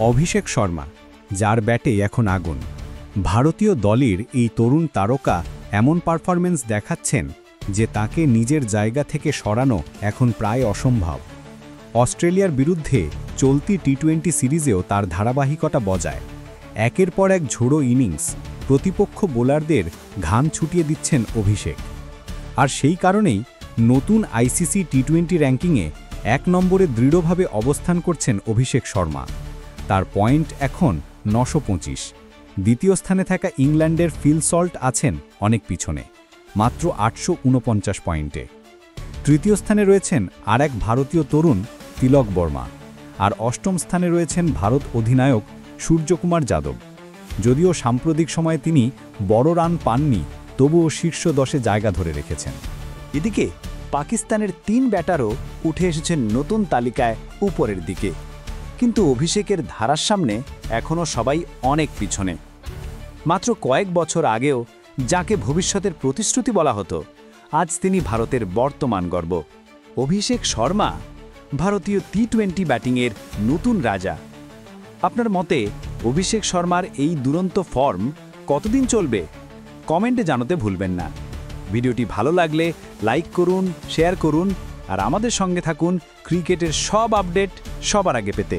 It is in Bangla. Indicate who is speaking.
Speaker 1: অভিষেক শর্মা, যার ব্যাটে এখন আগুন। ভারতীয় দলের এই তরুণ তারকা এমন পারফরম্যান্স দেখাচ্ছেন যে তাকে নিজের জায়গা থেকে সরানো এখন প্রায় অসম্ভব। অস্ট্রেলিয়ার বিরুদ্ধে চলতি টি-20 সিরিজেও তার ধারাবাহিকতা বজায়। একের পর এক ঝোড়ো ইনিংস প্রতিপক্ষ বোলারদের ঘাম ছুটিয়ে দিচ্ছেন অভিষেক। আর সেই কারণেই নতুন আইসিসি টি-20 র্যাঙ্কিংয়ে 1 নম্বরে দৃঢ়ভাবে অবস্থান করছেন অভিষেক শর্মা। তার পয়েন্ট এখন 925। দ্বিতীয় স্থানে থাকা ইংল্যান্ডের ফিল সল্ট আছেন অনেক পিছনে, মাত্র 849 পয়েন্টে। তৃতীয় স্থানে রয়েছেন আরেক ভারতীয় তরুণ তিলক বর্মা, আর অষ্টম স্থানে রয়েছেন ভারত অধিনায়ক সূর্যকুমার যাদব। যদিও সাম্প্রতিক সময়ে তিনি বড় রান পাননি, তবুও শীর্ষ 10-এ জায়গা ধরে রেখেছেন।
Speaker 2: এদিকে পাকিস্তানের 3 ব্যাটারও উঠে এসেছেন নতুন তালিকায় উপরের দিকে, কিন্তু অভিষেকের ধারার সামনে এখনও সবাই অনেক পিছনে। মাত্র কয়েক বছর আগেও যাকে ভবিষ্যতের প্রতিশ্রুতি বলা হতো, আজ তিনি ভারতের বর্তমান গর্ব। অভিষেক শর্মা ভারতীয় টি-20 ব্যাটিংয়ের নতুন রাজা। আপনার মতে অভিষেক শর্মার এই দুরন্ত ফর্ম কতদিন চলবে? কমেন্টে জানাতে ভুলবেন না। ভিডিওটি ভালো লাগলে লাইক করুন, শেয়ার করুন, আর আমাদের সঙ্গে থাকুন ক্রিকেটের সব আপডেট সবার আগে পেতে।